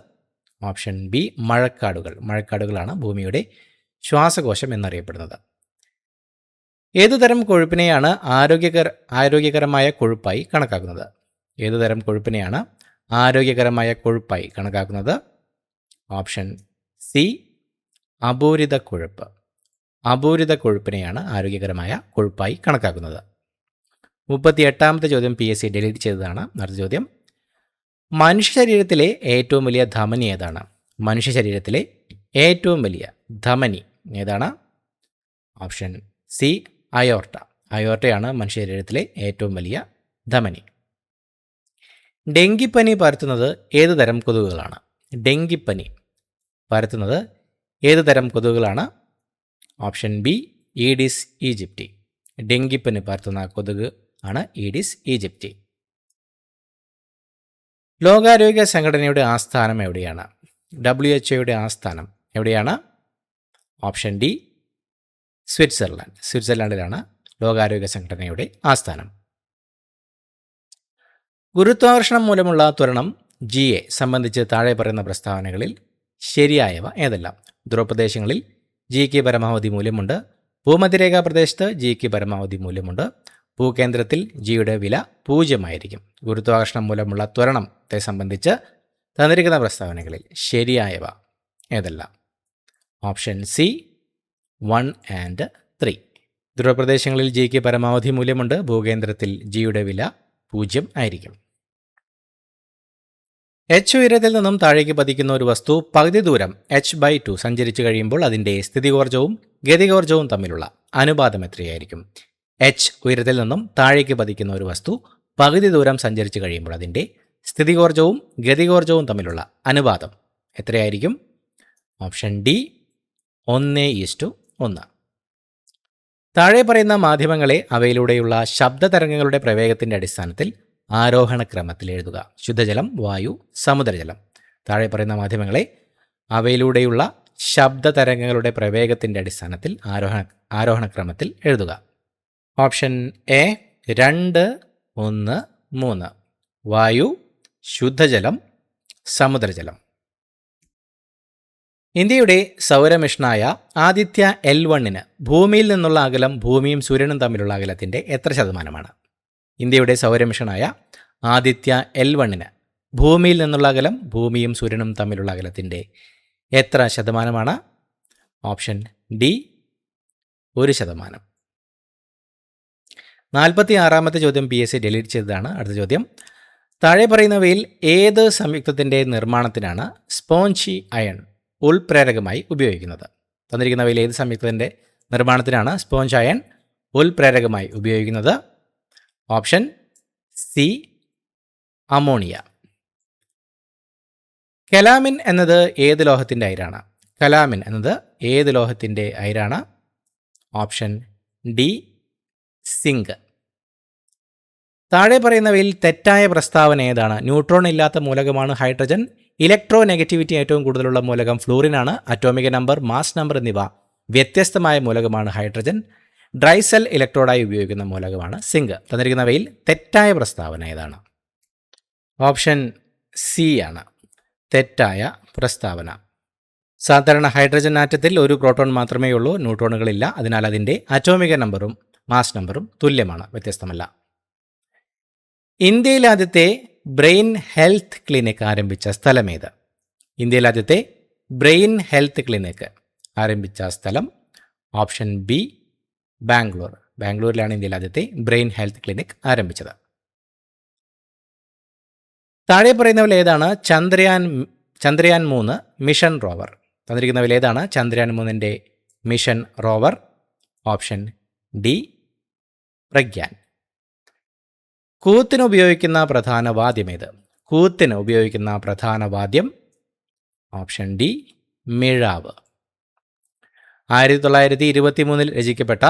ഓപ്ഷൻ ബി, മഴക്കാടുകൾ. മഴക്കാടുകളാണ് ഭൂമിയുടെ ശ്വാസകോശം എന്നറിയപ്പെടുന്നത്. ഏതുതരം കൊഴുപ്പിനെയാണ് ആരോഗ്യകരമായ കൊഴുപ്പായി കണക്കാക്കുന്നത്? ഏതുതരം കൊഴുപ്പിനെയാണ് ആരോഗ്യകരമായ കൊഴുപ്പായി കണക്കാക്കുന്നത്? ഓപ്ഷൻ സി, അപൂരിത കൊഴുപ്പ്. അപൂരിത കൊഴുപ്പിനെയാണ് ആരോഗ്യകരമായ കൊഴുപ്പായി കണക്കാക്കുന്നത്. 38ാമത്തെ ചോദ്യം PSC ഡിലീറ്റ് ചെയ്തതാണ്. അടുത്ത ചോദ്യം, മനുഷ്യ ശരീരത്തിലെ ഏറ്റവും വലിയ ധമനി ഏതാണ്? മനുഷ്യ ശരീരത്തിലെ ഏറ്റവും വലിയ ധമനി ഏതാണ്? Option C, aorta. അയോർട്ടയാണ് മനുഷ്യ ശരീരത്തിലെ ഏറ്റവും വലിയ ധമനി. ഡെങ്കിപ്പനി പരത്തുന്നത് ഏത് തരം കൊതുകുകളാണ്? ഡെങ്കിപ്പനി പരത്തുന്നത് ഏത് തരം കൊതുകുകളാണ്? Option B, Aedes aegypti. ഡെങ്കിപ്പനി പരത്തുന്ന കൊതുക് ആണ് ഈഡിസ് ഈജിപ്റ്റി. ലോകാരോഗ്യ സംഘടനയുടെ ആസ്ഥാനം എവിടെയാണ്? WHO ആസ്ഥാനം എവിടെയാണ്? Option D, Switzerland. സ്വിറ്റ്സർലാൻഡിലാണ് ലോകാരോഗ്യ സംഘടനയുടെ ആസ്ഥാനം. ഗുരുത്വാകർഷണം മൂലമുള്ള ത്വരണം GA സംബന്ധിച്ച് താഴെ പറയുന്ന പ്രസ്താവനകളിൽ ശരിയായവ ഏതെല്ലാം? ധ്രുവപ്രദേശങ്ങളിൽ Gക്ക് പരമാവധി മൂല്യമുണ്ട്. ഭൂമധ്യരേഖാ പ്രദേശത്ത് Gക്ക് പരമാവധി മൂല്യമുണ്ട്. ഭൂകേന്ദ്രത്തിൽ Gയുടെ വില 0 ഗുരുത്വാകർഷണം മൂലമുള്ള ത്വരണത്തെ സംബന്ധിച്ച് തന്നിരിക്കുന്ന പ്രസ്താവനകളിൽ ശരിയായവ ഏതെല്ലാം? Option C, 1 and 3. ധ്രുവപ്രദേശങ്ങളിൽ Gക്ക് പരമാവധി മൂല്യമുണ്ട്. ഭൂകേന്ദ്രത്തിൽ Gയുടെ വില 0. H ഉയരത്തിൽ നിന്നും താഴേക്ക് പതിക്കുന്ന ഒരു വസ്തു പകുതി ദൂരം h/2 സഞ്ചരിച്ചു കഴിയുമ്പോൾ അതിൻ്റെ സ്ഥിതികോർജവും ഗതികോർജവും തമ്മിലുള്ള അനുപാതം എത്രയായിരിക്കും? H ഉയരത്തിൽ നിന്നും താഴേക്ക് പതിക്കുന്ന ഒരു വസ്തു പകുതി ദൂരം സഞ്ചരിച്ചു കഴിയുമ്പോൾ അതിൻ്റെ സ്ഥിതികോർജവും ഗതികോർജവും തമ്മിലുള്ള അനുപാതം എത്രയായിരിക്കും? Option D, 1:1. താഴെ പറയുന്ന മാധ്യമങ്ങളെ അവയിലൂടെയുള്ള ശബ്ദതരംഗങ്ങളുടെ പ്രവേഗത്തിൻ്റെ അടിസ്ഥാനത്തിൽ ആരോഹണക്രമത്തിൽ എഴുതുക. ശുദ്ധജലം, വായു, സമുദ്രജലം. താഴെ പറയുന്ന മാധ്യമങ്ങളെ അവയിലൂടെയുള്ള ശബ്ദതരംഗങ്ങളുടെ പ്രവേഗത്തിൻ്റെ അടിസ്ഥാനത്തിൽ ആരോഹണക്രമത്തിൽ എഴുതുക. Option A 2, 1, 3. വായു, ശുദ്ധജലം, സമുദ്രജലം. ഇന്ത്യയുടെ സൗരമിഷനായ ആദിത്യ L1 ഭൂമിയിൽ നിന്നുള്ള അകലം ഭൂമിയും സൂര്യനും തമ്മിലുള്ള അകലത്തിൻ്റെ എത്ര ശതമാനമാണ്? ഇന്ത്യയുടെ സൗരമിഷനായ ആദിത്യ L1 ഭൂമിയിൽ നിന്നുള്ള അകലം ഭൂമിയും സൂര്യനും തമ്മിലുള്ള അകലത്തിൻ്റെ എത്ര ശതമാനമാണ്? Option D 1%. 46ാമത്തെ ചോദ്യം PSC ഡിലീറ്റ് ചെയ്തതാണ്. അടുത്ത ചോദ്യം, താഴെ പറയുന്നവയിൽ ഏത് സംയുക്തത്തിൻ്റെ നിർമ്മാണത്തിനാണ് സ്പോഞ്ചി അയൺ ഉൾപ്രേരകമായി ഉപയോഗിക്കുന്നത്? തന്നിരിക്കുന്നവയിൽ ഏത് സംയുക്തത്തിൻ്റെ നിർമ്മാണത്തിനാണ് സ്പോഞ്ച് അയൺ ഉൾപ്രേരകമായി ഉപയോഗിക്കുന്നത്? Option C ammonia. കലാമിൻ എന്നത് ഏത് ലോഹത്തിൻ്റെ അയിരാണ്? കലാമിൻ എന്നത് ഏത് ലോഹത്തിൻ്റെ അയിരാണ്? Option D zinc. താഴെ പറയുന്നവയിൽ തെറ്റായ പ്രസ്താവന ഏതാണ്? ന്യൂട്രോൺ ഇല്ലാത്ത മൂലകമാണ് ഹൈഡ്രജൻ. ഇലക്ട്രോ നെഗറ്റിവിറ്റി ഏറ്റവും കൂടുതലുള്ള മൂലകം ഫ്ലൂറിനാണ്. അറ്റോമിക നമ്പർ, മാസ് നമ്പർ എന്നിവ വ്യത്യസ്തമായ മൂലകമാണ് ഹൈഡ്രജൻ. ഡ്രൈ സെൽ ഇലക്ട്രോഡായി ഉപയോഗിക്കുന്ന മൂലകമാണ് സിങ്ക്. തന്നിരിക്കുന്നവയിൽ തെറ്റായ പ്രസ്താവന ഏതാണ്? ഓപ്ഷൻ സി ആണ് തെറ്റായ പ്രസ്താവന. സാധാരണ ഹൈഡ്രജൻ ആറ്റത്തിൽ ഒരു പ്രോട്ടോൺ മാത്രമേ ഉള്ളൂ, ന്യൂട്രോണുകളില്ല. അതിനാൽ അതിൻ്റെ അറ്റോമിക നമ്പറും മാസ് നമ്പറും തുല്യമാണ്, വ്യത്യസ്തമല്ല. ഇന്ത്യയിലെ ആദ്യത്തെ ബ്രെയിൻ ഹെൽത്ത് ക്ലിനിക് ആരംഭിച്ച സ്ഥലമേത്? ഇന്ത്യയിലെ ആദ്യത്തെ ബ്രെയിൻ ഹെൽത്ത് ക്ലിനിക് ആരംഭിച്ച സ്ഥലം ഓപ്ഷൻ ബി ബാംഗ്ലൂർ. ബാംഗ്ലൂരിലാണ് ഇന്ത്യയിലെ ആദ്യത്തെ ബ്രെയിൻ ഹെൽത്ത് ക്ലിനിക് ആരംഭിച്ചത്. താഴെ പറയുന്നവയിൽ ഏതാണ് ചന്ദ്രയാൻ 3 മിഷൻ റോവർ? തന്നിരിക്കുന്നവയിൽ ഏതാണ് ചന്ദ്രയാൻ 3ൻ്റെ mission rover? Option D Pragyan. കൂത്തിന് ഉപയോഗിക്കുന്ന പ്രധാന വാദ്യം ഏത്? കൂത്തിന് ഉപയോഗിക്കുന്ന പ്രധാന വാദ്യം? ഓപ്ഷൻ ഡി മിഴാവ്. 1923 രചിക്കപ്പെട്ട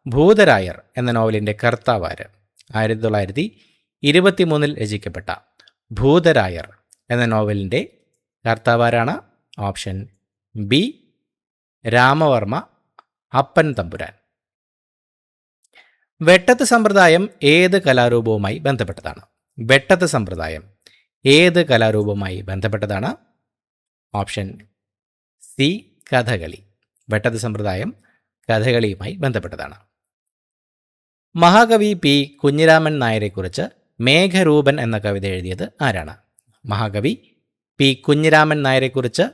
ഭൂതരായർ എന്ന നോവലിൻ്റെ കർത്താവാര്? 1923 രചിക്കപ്പെട്ട ഭൂതരായർ എന്ന നോവലിൻ്റെ കർത്താവാരാണ്? ഓപ്ഷൻ ബി രാമവർമ്മ അപ്പൻ തമ്പുരാൻ. വെട്ടത്ത് സമ്പ്രദായം ഏത് കലാരൂപവുമായി ബന്ധപ്പെട്ടതാണ്? വെട്ടത്ത് സമ്പ്രദായം ഏത് കലാരൂപവുമായി ബന്ധപ്പെട്ടതാണ്? Option C Kathakali. വെട്ടത്ത് സമ്പ്രദായം കഥകളിയുമായി ബന്ധപ്പെട്ടതാണ്. മഹാകവി പി കുഞ്ഞിരാമൻ നായരെക്കുറിച്ച് മേഘരൂപൻ എന്ന കവിത എഴുതിയത് ആരാണ്? മഹാകവി പി കുഞ്ഞിരാമൻ നായരെക്കുറിച്ച്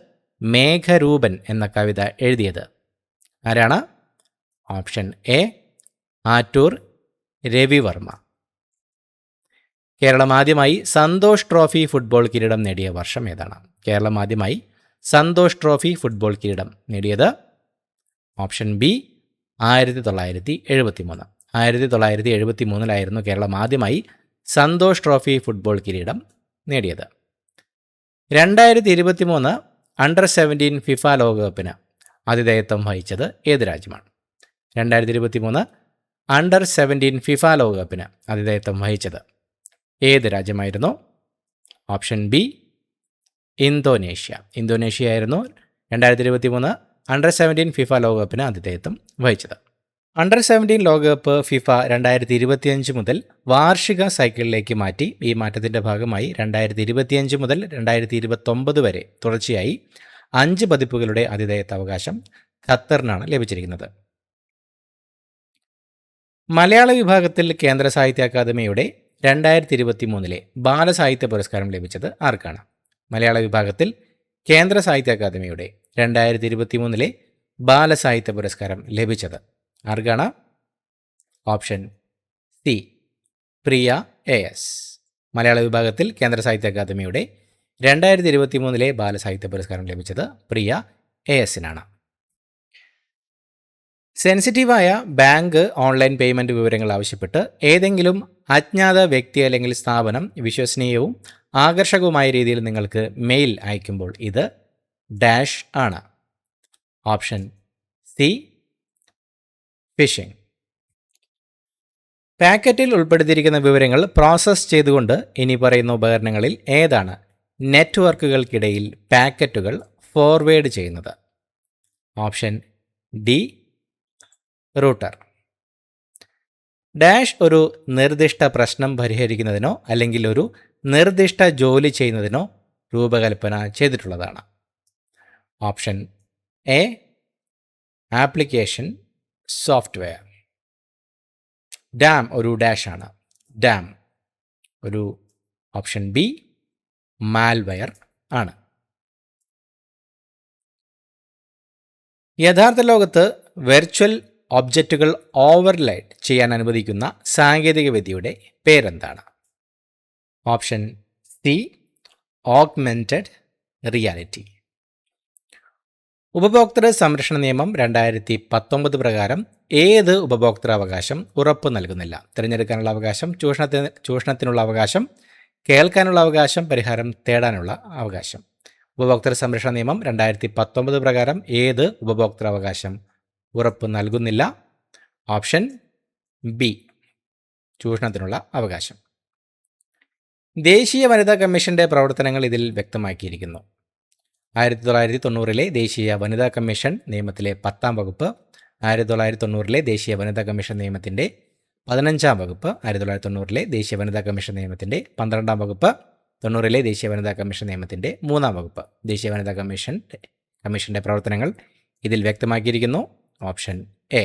മേഘരൂപൻ എന്ന കവിത എഴുതിയത് ആരാണ്? Option A Attoor Ravivarma. കേരളം ആദ്യമായി സന്തോഷ് ട്രോഫി ഫുട്ബോൾ കിരീടം നേടിയ വർഷം ഏതാണ്? കേരളം ആദ്യമായി സന്തോഷ് ട്രോഫി ഫുട്ബോൾ കിരീടം നേടിയത്? Option B 1973. 1973 കേരളം ആദ്യമായി സന്തോഷ് ട്രോഫി ഫുട്ബോൾ കിരീടം നേടിയത്. 2023 അണ്ടർ 17 ഫിഫ ലോകകപ്പിന് ആതിഥേയത്വം വഹിച്ചത് ഏത് രാജ്യമാണ്? 2023 അണ്ടർ 17 ഫിഫ ലോകകപ്പിന് ആതിഥേയത്വം വഹിച്ചത് ഏത് രാജ്യമായിരുന്നു? Option B Indonesia. ഇന്തോനേഷ്യയായിരുന്നു 2023 അണ്ടർ 17 ഫിഫ ലോകകപ്പിന് ആതിഥേയത്വം വഹിച്ചത്. അണ്ടർ 17 ലോകകപ്പ് ഫിഫ 2025 മുതൽ വാർഷിക സൈക്കിളിലേക്ക് മാറ്റി. ഈ മാറ്റത്തിൻ്റെ ഭാഗമായി 2025 മുതൽ 2029 വരെ തുടർച്ചയായി 5 പതിപ്പുകളുടെ ആതിഥേയത്വാവകാശം ഖത്തറിനാണ് ലഭിച്ചിരിക്കുന്നത്. മലയാള വിഭാഗത്തിൽ കേന്ദ്ര സാഹിത്യ അക്കാദമിയുടെ 2023 ബാലസാഹിത്യ പുരസ്കാരം ലഭിച്ചത് ആർക്കാണ്? മലയാള വിഭാഗത്തിൽ കേന്ദ്ര സാഹിത്യ അക്കാദമിയുടെ 2023 ബാലസാഹിത്യ പുരസ്കാരം ലഭിച്ചത് ആർക്കാണ്? ഓപ്ഷൻ സി പ്രിയ AS. മലയാള വിഭാഗത്തിൽ കേന്ദ്ര സാഹിത്യ അക്കാദമിയുടെ 2023 ബാലസാഹിത്യ പുരസ്കാരം ലഭിച്ചത് പ്രിയ ASനാണ്. സെൻസിറ്റീവായ ബാങ്ക് ഓൺലൈൻ പേയ്മെൻറ്റ് വിവരങ്ങൾ ആവശ്യപ്പെട്ട് ഏതെങ്കിലും അജ്ഞാത വ്യക്തി അല്ലെങ്കിൽ സ്ഥാപനം വിശ്വസനീയവും ആകർഷകവുമായ രീതിയിൽ നിങ്ങൾക്ക് മെയിൽ അയക്കുമ്പോൾ ഇത് ഡാഷ് ആണ്. Option C fishing. പാക്കറ്റിൽ ഉൾപ്പെടുത്തിയിരിക്കുന്ന വിവരങ്ങൾ പ്രോസസ്സ് ചെയ്തുകൊണ്ട് ഇനി പറയുന്ന ഉപകരണങ്ങളിൽ ഏതാണ് നെറ്റ്വർക്കുകൾക്കിടയിൽ പാക്കറ്റുകൾ ഫോർവേഡ് ചെയ്യുന്നത്? Option D router. ഡാഷ് ഒരു നിർദ്ദിഷ്ട പ്രശ്നം പരിഹരിക്കുന്നതിനോ അല്ലെങ്കിൽ ഒരു നിർദ്ദിഷ്ട ജോലി ചെയ്യുന്നതിനോ രൂപകൽപ്പന ചെയ്തിട്ടുള്ളതാണ്. Option A application software. Dam ഒരു ഡാഷാണ്. ഡാം ഒരു ഓപ്ഷൻ ബി മാൽവെയർ ആണ്. യഥാർത്ഥ ലോകത്ത് വെർച്വൽ ഒബ്ജക്റ്റുകൾ ഓവർലൈഡ് ചെയ്യാൻ അനുവദിക്കുന്ന സാങ്കേതികവിദ്യയുടെ പേരെന്താണ്? Option C augmented reality. ഉപഭോക്തൃ സംരക്ഷണ നിയമം 2019 പ്രകാരം ഏത് ഉപഭോക്തൃവകാശം ഉറപ്പു നൽകുന്നില്ല? തിരഞ്ഞെടുക്കാനുള്ള അവകാശം, ചൂഷണത്തിനുള്ള അവകാശം, കേൾക്കാനുള്ള അവകാശം, പരിഹാരം തേടാനുള്ള അവകാശം. ഉപഭോക്തൃ സംരക്ഷണ നിയമം 2019 പ്രകാരം ഏത് ഉപഭോക്തൃവകാശം ഉറപ്പ് നൽകുന്നില്ല? ഓപ്ഷൻ ബി ചൂഷണത്തിനുള്ള അവകാശം. ദേശീയ വനിതാ കമ്മീഷന്റെ പ്രവർത്തനങ്ങൾ ഇതിൽ വ്യക്തമാക്കിയിരിക്കുന്നു. 1990 ദേശീയ വനിതാ കമ്മീഷൻ നിയമത്തിലെ 10-ാം വകുപ്പ്, 1990 ദേശീയ വനിതാ കമ്മീഷൻ നിയമത്തിൻ്റെ 15-ാം വകുപ്പ്, 1990 ദേശീയ വനിതാ കമ്മീഷൻ നിയമത്തിൻ്റെ 12-ാം വകുപ്പ്, 90 ദേശീയ വനിതാ കമ്മീഷൻ നിയമത്തിൻ്റെ 3-ാം വകുപ്പ്. ദേശീയ വനിതാ കമ്മീഷന്റെ പ്രവർത്തനങ്ങൾ ഇതിൽ വ്യക്തമാക്കിയിരിക്കുന്നു. ഓപ്ഷൻ എ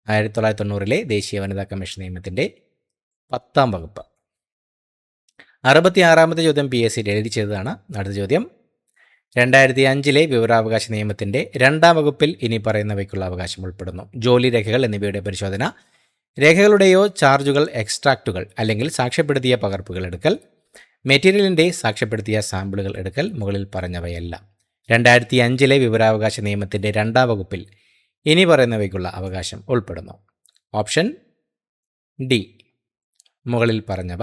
1990 ദേശീയ വനിതാ കമ്മീഷൻ നിയമത്തിൻ്റെ 10-ാം വകുപ്പ്. 66-ാമത്തെ ചോദ്യം PSC എഴുതി ചെയ്തതാണ്. അടുത്ത ചോദ്യം 2005 വിവരാവകാശ നിയമത്തിൻ്റെ 2-ാം വകുപ്പിൽ ഇനി പറയുന്നവയ്ക്കുള്ള അവകാശം ഉൾപ്പെടുന്നു. ജോലി രേഖകൾ എന്നിവയുടെ പരിശോധന, രേഖകളുടെയോ ചാർജുകൾ, എക്സ്ട്രാക്റ്റുകൾ അല്ലെങ്കിൽ സാക്ഷ്യപ്പെടുത്തിയ പകർപ്പുകൾ എടുക്കൽ, മെറ്റീരിയലിൻ്റെ സാക്ഷ്യപ്പെടുത്തിയ സാമ്പിളുകൾ എടുക്കൽ, മുകളിൽ പറഞ്ഞവയെല്ലാം 2005 വിവരാവകാശ നിയമത്തിൻ്റെ 2-ാം വകുപ്പിൽ ഇനി പറയുന്നവയ്ക്കുള്ള അവകാശം ഉൾപ്പെടുന്നു. ഓപ്ഷൻ ഡി മുകളിൽ പറഞ്ഞവ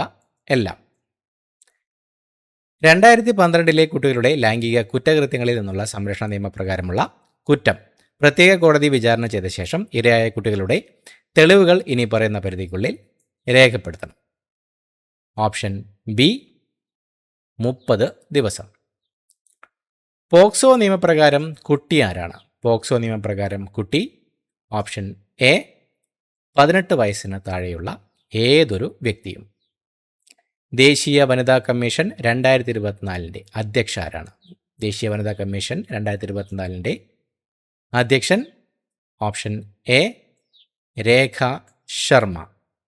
എല്ലാം. 2012 കുട്ടികളുടെ ലൈംഗിക കുറ്റകൃത്യങ്ങളിൽ നിന്നുള്ള സംരക്ഷണ നിയമപ്രകാരമുള്ള കുറ്റം പ്രത്യേക കോടതി വിചാരണ ചെയ്ത ശേഷം ഇരയായ കുട്ടികളുടെ തെളിവുകൾ ഇനി പറയുന്ന പരിധിക്കുള്ളിൽ രേഖപ്പെടുത്തണം. ഓപ്ഷൻ ബി 30 ദിവസം. പോക്സോ നിയമപ്രകാരം കുട്ടി ആരാണ്? പോക്സോ നിയമപ്രകാരം കുട്ടി ഓപ്ഷൻ എ 18 വയസ്സിന് താഴെയുള്ള ഏതൊരു വ്യക്തിയും. ദേശീയ വനിതാ കമ്മീഷൻ 2024 അധ്യക്ഷ ആരാണ്? ദേശീയ വനിതാ കമ്മീഷൻ 2024 അധ്യക്ഷൻ ഓപ്ഷൻ എ രേഖ ശർമ്മ.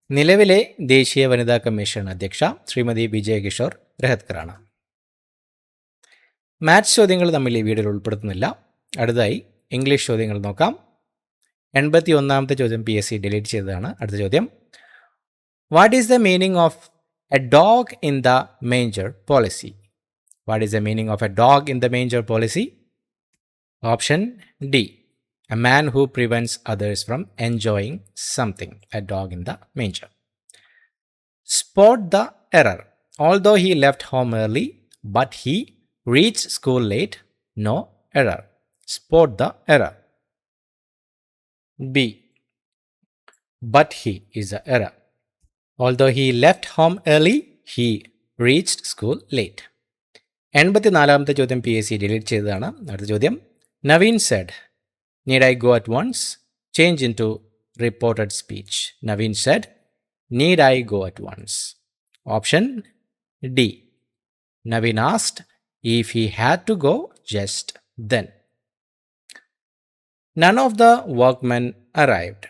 നിലവിലെ ദേശീയ വനിതാ കമ്മീഷൻ അധ്യക്ഷ ശ്രീമതി വിജയകിഷോർ രഹത്കറാണ്. മാത്സ് ചോദ്യങ്ങൾ നമ്മൾ ഈ വീഡിയോയിൽ ഉൾപ്പെടുത്തുന്നില്ല. അടുത്തതായി ഇംഗ്ലീഷ് ചോദ്യങ്ങൾ നോക്കാം. 81-ാമത്തെ ചോദ്യം PSC ഡിലീറ്റ് ചെയ്തതാണ്. അടുത്ത ചോദ്യം, what is the meaning of a dog in the manger policy? What is the meaning of a dog in the manger policy? Option D, a man who prevents others from enjoying something. A dog in the manger. Spot the error. Although he left home early, but he reached school late. No error. Spot the error. B, but he is the error. Although he left home early, he reached school late. 84-ാമത്തെ ചോദ്യം PSC delete ചെയ്തതാണ്. അടുത്ത ചോദ്യം, Naveen said, need I go at once? Change into reported speech. Naveen said, need I go at once? Option D, Naveen asked if he had to go just then. None of the workmen arrived.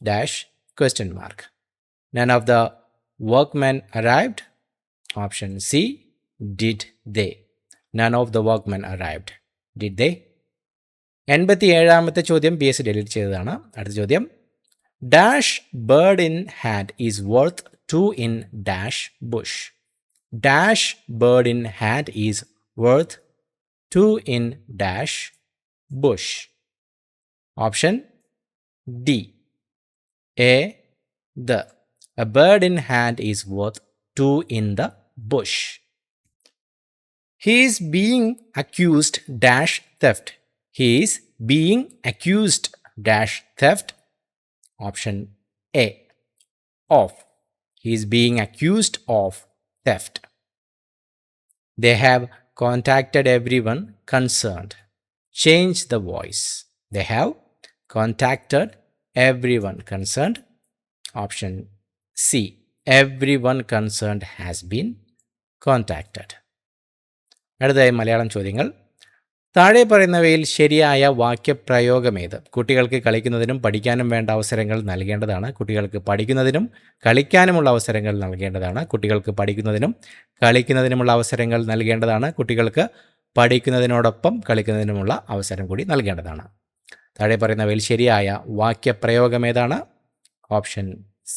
Dash question mark. None of the workmen arrived. Option C, did they? None of the workmen arrived. Did they? 87-ാമത്തെ ചോദ്യം PSC delete ചെയ്തതാണ്. അടുത്ത ചോദ്യം, dash bird in hand is worth 2 in dash bush. Dash bird in hand is worth 2 in dash bush. Option D, A, the. A bird in hand is worth 2 in the bush. He is being accused dash theft. He is being accused dash theft. Option A, of. He is being accused of theft. They have contacted everyone concerned. Change the voice. They have contacted everyone concerned. Option C, everyone concerned has been contacted. അടുത്തതായി മലയാളം ചോദ്യങ്ങൾ. താഴെ പറയുന്നവയിൽ ശരിയായ വാക്യപ്രയോഗമേത്? കുട്ടികൾക്ക് കളിക്കുന്നതിനും പഠിക്കാനും വേണ്ട അവസരങ്ങൾ നൽകേണ്ടതാണ്. കുട്ടികൾക്ക് പഠിക്കുന്നതിനും കളിക്കാനുമുള്ള അവസരങ്ങൾ നൽകേണ്ടതാണ്. കുട്ടികൾക്ക് പഠിക്കുന്നതിനും കളിക്കുന്നതിനുമുള്ള അവസരങ്ങൾ നൽകേണ്ടതാണ്. കുട്ടികൾക്ക് പഠിക്കുന്നതിനോടൊപ്പം കളിക്കുന്നതിനുമുള്ള അവസരം കൂടി നൽകേണ്ടതാണ്. താഴെ പറയുന്നവയിൽ ശരിയായ വാക്യപ്രയോഗമേതാണ്? ഓപ്ഷൻ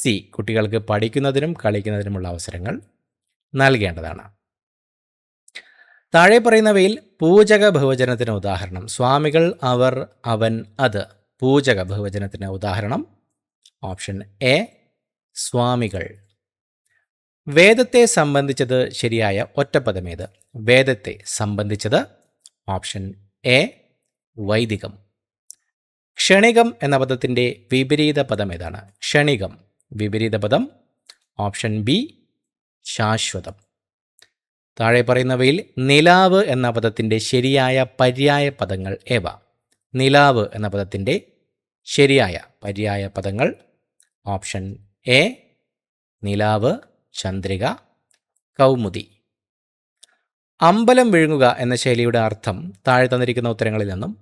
സി, കുട്ടികൾക്ക് പഠിക്കുന്നതിനും കളിക്കുന്നതിനുമുള്ള അവസരങ്ങൾ നൽകേണ്ടതാണ്. താഴെ പറയുന്നവയിൽ പൂജക ബഹുവചനത്തിന് ഉദാഹരണം. സ്വാമികൾ, അവർ, അവൻ, അത്. പൂജക ബഹുവചനത്തിന് ഉദാഹരണം ഓപ്ഷൻ എ, സ്വാമികൾ. വേദത്തെ സംബന്ധിച്ചത് ശരിയായ ഒറ്റപ്പദമേത്? വേദത്തെ സംബന്ധിച്ചത് ഓപ്ഷൻ എ, വൈദികം. ക്ഷണികം എന്ന പദത്തിൻ്റെ വിപരീത പദം ഏതാണ്? ക്ഷണികം വിപരീത പദം ഓപ്ഷൻ ബി, ശാശ്വതം. താഴെ പറയുന്നവയിൽ നിലാവ് എന്ന പദത്തിൻ്റെ ശരിയായ പര്യായ പദങ്ങൾ ഏവ? നിലാവ് എന്ന പദത്തിൻ്റെ ശരിയായ പര്യായ പദങ്ങൾ ഓപ്ഷൻ എ, നിലാവ്, ചന്ദ്രിക, കൗമുദി. അമ്പലം വിഴുങ്ങുക എന്ന ശൈലിയുടെ അർത്ഥം താഴെ തന്നിരിക്കുന്ന ഉത്തരങ്ങളിൽ നിന്നും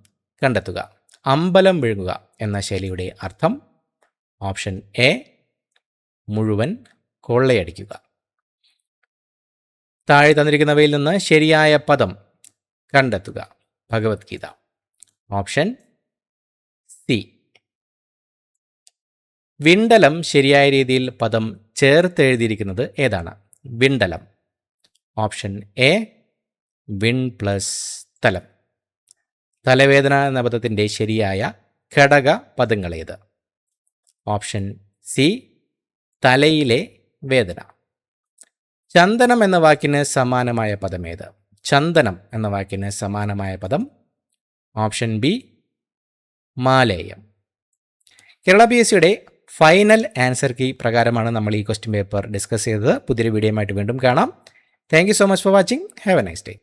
കണ്ടെത്തുക. അമ്പലം വിഴുങ്ങുക എന്ന ശൈലിയുടെ അർത്ഥം ഓപ്ഷൻ എ, മുഴുവൻ കൊള്ളയടിക്കുക. താഴെ തന്നിരിക്കുന്നവയിൽ നിന്ന് ശരിയായ പദം കണ്ടെത്തുക. Bhagavad Gita option C. വിണ്ടലം ശരിയായ രീതിയിൽ പദം ചേർത്തെഴുതിയിരിക്കുന്നത് ഏതാണ്? വിണ്ടലം ഓപ്ഷൻ എ, വിൺ പ്ലസ് തലം. തലവേദന എന്ന പദത്തിൻ്റെ ശരിയായ ഘടക പദങ്ങളേത്? ഓപ്ഷൻ സി, തലയിലെ വേദന. ചന്ദനം എന്ന വാക്കിന് സമാനമായ പദമേത്? ചന്ദനം എന്ന വാക്കിന് സമാനമായ പദം ഓപ്ഷൻ ബി, മാലേയം. കേരള PSCയുടെ ഫൈനൽ ആൻസർ കീ പ്രകാരമാണ് നമ്മൾ ഈ ക്വസ്റ്റ്യൻ പേപ്പർ ഡിസ്കസ് ചെയ്തത്. പുതിയൊരു വീഡിയോയുമായിട്ട് വീണ്ടും കാണാം. Thank you so much for watching. Have A nice day.